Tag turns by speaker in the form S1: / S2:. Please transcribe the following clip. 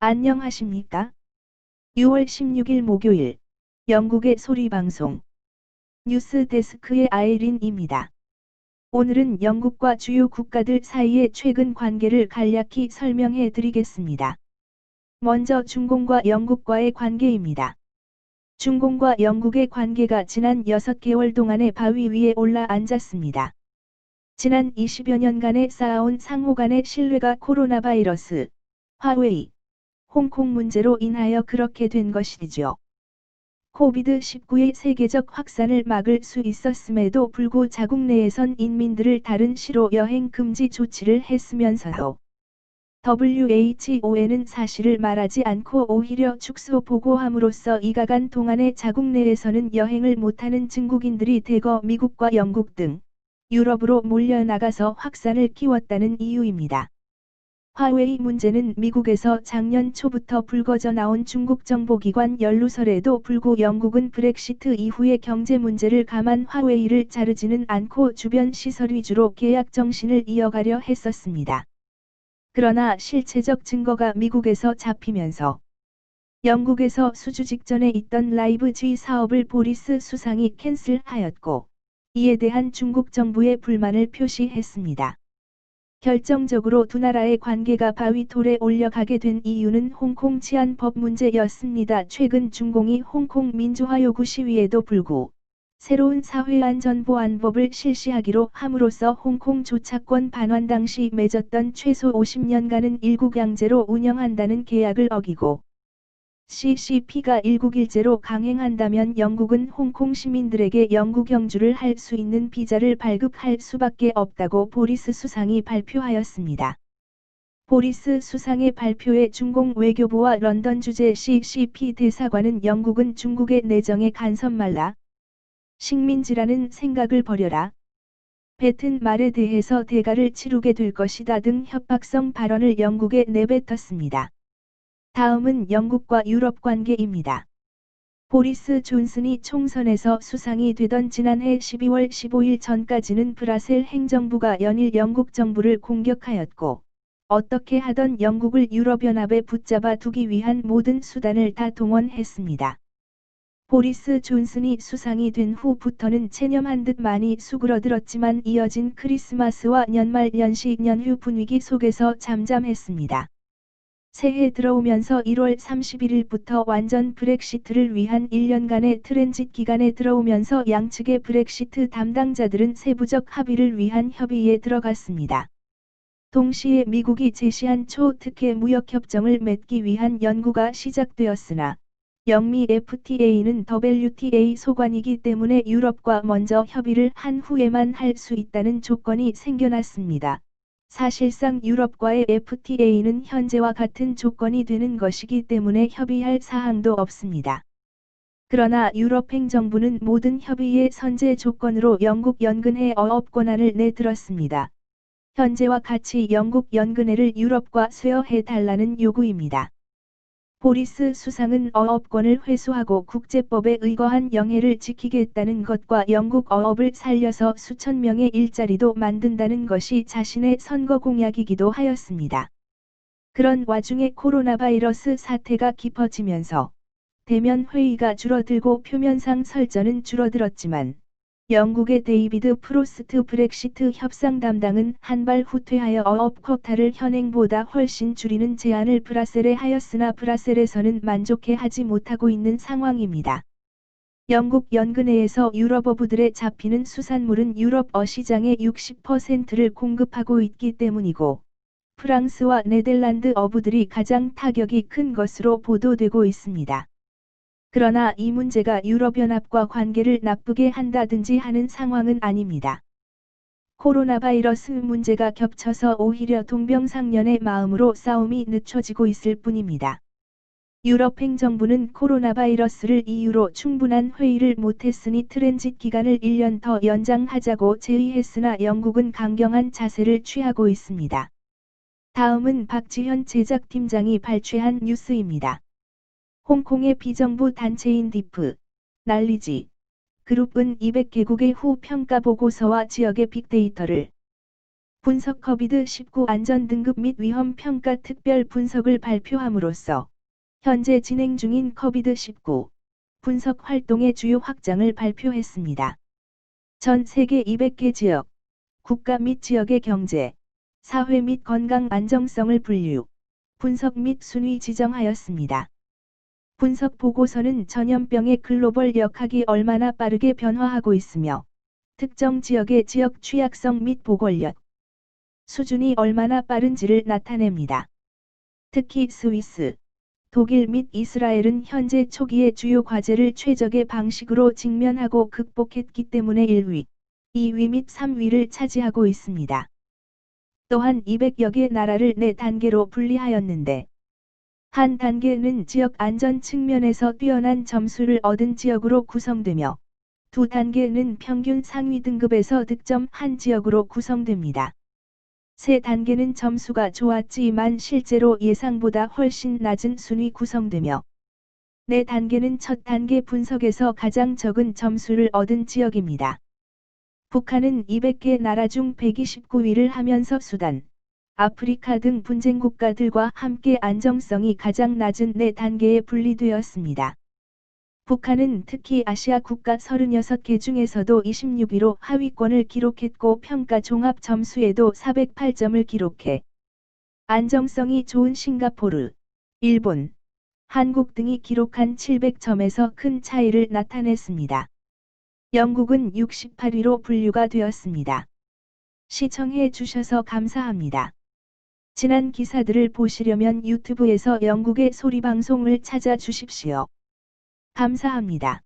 S1: 안녕하십니까? 6월 16일 목요일 영국의 소리방송 뉴스 데스크의 아이린입니다. 오늘은 영국과 주요 국가들 사이의 최근 관계를 간략히 설명해 드리겠습니다. 먼저 중공과 영국과의 관계입니다. 중공과 영국의 관계가 지난 6개월 동안의 바위 위에 올라 앉았습니다. 지난 20여 년간에 쌓아온 상호 간의 신뢰가 코로나 바이러스, 화웨이, 홍콩 문제로 인하여 그렇게 된 것이죠. 코비드-19의 세계적 확산을 막을 수 있었음에도 불구 자국 내에선 인민들을 다른 시로 여행 금지 조치를 했으면서도 WHO는 사실을 말하지 않고 오히려 축소 보고함으로써 이가간 동안에 자국 내에서는 여행을 못하는 증국인들이 대거 미국과 영국 등 유럽으로 몰려나가서 확산을 키웠다는 이유입니다. 화웨이 문제는 미국에서 작년 초부터 불거져 나온 중국 정보기관 연루설에도 불구 영국은 브렉시트 이후의 경제 문제를 감안 화웨이를 자르지는 않고 주변 시설 위주로 계약 정신을 이어가려 했었습니다. 그러나 실체적 증거가 미국에서 잡히면서 영국에서 수주 직전에 있던 라이브 G 사업을 보리스 수상이 캔슬하였고 이에 대한 중국 정부의 불만을 표시했습니다. 결정적으로 두 나라의 관계가 바위돌에 올려가게 된 이유는 홍콩 치안법 문제였습니다. 최근 중공이 홍콩 민주화 요구 시위에도 불구 새로운 사회안전보안법을 실시하기로 함으로써 홍콩 조차권 반환 당시 맺었던 최소 50년간은 일국 양제로 운영한다는 계약을 어기고 CCP가 일국 일제로 강행한다면 영국은 홍콩 시민들에게 영국 영주를 할 수 있는 비자를 발급할 수밖에 없다고 보리스 수상이 발표하였습니다. 보리스 수상의 발표에 중공 외교부와 런던 주재 CCP 대사관은 영국은 중국의 내정에 간섭 말라. 식민지라는 생각을 버려라. 뱉은 말에 대해서 대가를 치르게 될 것이다 등 협박성 발언을 영국에 내뱉었습니다. 다음은 영국과 유럽 관계입니다. 보리스 존슨이 총선에서 수상이 되던 지난해 12월 15일 전까지는 브라셀 행정부가 연일 영국 정부를 공격하였고 어떻게 하던 영국을 유럽연합에 붙잡아 두기 위한 모든 수단을 다 동원했습니다. 보리스 존슨이 수상이 된 후부터는 체념한 듯 많이 수그러들었지만 이어진 크리스마스와 연말 연시 연휴 분위기 속에서 잠잠했습니다. 새해 들어오면서 1월 31일부터 완전 브렉시트를 위한 1년간의 트랜짓 기간에 들어오면서 양측의 브렉시트 담당자들은 세부적 합의를 위한 협의에 들어갔습니다. 동시에 미국이 제시한 초특혜 무역협정을 맺기 위한 연구가 시작되었으나 영미 FTA는 WTA 소관이기 때문에 유럽과 먼저 협의를 한 후에만 할 수 있다는 조건이 생겨났습니다. 사실상 유럽과의 FTA는 현재와 같은 조건이 되는 것이기 때문에 협의할 사항도 없습니다. 그러나 유럽 행정부는 모든 협의의 선제 조건으로 영국 연근해 어업 권한을 내들었습니다. 현재와 같이 영국 연근해를 유럽과 쇄어해 달라는 요구입니다. 보리스 수상은 어업권을 회수하고 국제법에 의거한 영해를 지키겠다는 것과 영국 어업을 살려서 수천 명의 일자리도 만든다는 것이 자신의 선거 공약이기도 하였습니다. 그런 와중에 코로나 바이러스 사태가 깊어지면서 대면 회의가 줄어들고 표면상 설전은 줄어들었지만 영국의 데이비드 프로스트 브렉시트 협상 담당은 한발 후퇴하여 어업 쿼타를 현행보다 훨씬 줄이는 제안을 브라셀에 하였으나 브라셀에서는 만족해 하지 못하고 있는 상황입니다. 영국 연근해에서 유럽 어부들의 잡히는 수산물은 유럽어 시장의 60%를 공급하고 있기 때문이고 프랑스와 네덜란드 어부들이 가장 타격이 큰 것으로 보도되고 있습니다. 그러나 이 문제가 유럽연합과 관계를 나쁘게 한다든지 하는 상황은 아닙니다. 코로나 바이러스 문제가 겹쳐서 오히려 동병상련의 마음으로 싸움이 늦춰지고 있을 뿐입니다. 유럽 행정부는 코로나 바이러스를 이유로 충분한 회의를 못했으니 트랜짓 기간을 1년 더 연장하자고 제의했으나 영국은 강경한 자세를 취하고 있습니다. 다음은 박지현 제작팀장이 발췌한 뉴스입니다. 홍콩의 비정부 단체인 디프, 날리지 그룹은 200개국의 후 평가 보고서와 지역의 빅데이터를 분석 COVID-19 안전 등급 및 위험 평가 특별 분석을 발표함으로써 현재 진행 중인 COVID-19 분석 활동의 주요 확장을 발표했습니다. 전 세계 200개 지역, 국가 및 지역의 경제, 사회 및 건강 안정성을 분류, 분석 및 순위 지정하였습니다. 분석 보고서는 전염병의 글로벌 역학이 얼마나 빠르게 변화하고 있으며 특정 지역의 지역 취약성 및 보건력 수준이 얼마나 빠른지를 나타냅니다. 특히 스위스, 독일 및 이스라엘은 현재 초기의 주요 과제를 최적의 방식으로 직면하고 극복했기 때문에 1위, 2위 및 3위를 차지하고 있습니다. 또한 200여 개 나라를 4단계로 분리하였는데 한 단계는 지역 안전 측면에서 뛰어난 점수를 얻은 지역으로 구성되며 두 단계는 평균 상위 등급에서 득점 한 지역으로 구성됩니다. 세 단계는 점수가 좋았지만 실제로 예상보다 훨씬 낮은 순위 구성되며 네 단계는 첫 단계 분석에서 가장 적은 점수를 얻은 지역입니다. 북한은 200개 나라 중 129위를 하면서 수단, 아프리카 등 분쟁 국가들과 함께 안정성이 가장 낮은 네 단계에 분리되었습니다. 북한은 특히 아시아 국가 36개 중에서도 26위로 하위권을 기록했고 평가 종합 점수에도 408점을 기록해 안정성이 좋은 싱가포르, 일본, 한국 등이 기록한 700점에서 큰 차이를 나타냈습니다. 영국은 68위로 분류가 되었습니다. 시청해 주셔서 감사합니다. 지난 기사들을 보시려면 유튜브에서 영국의 소리방송을 찾아주십시오. 감사합니다.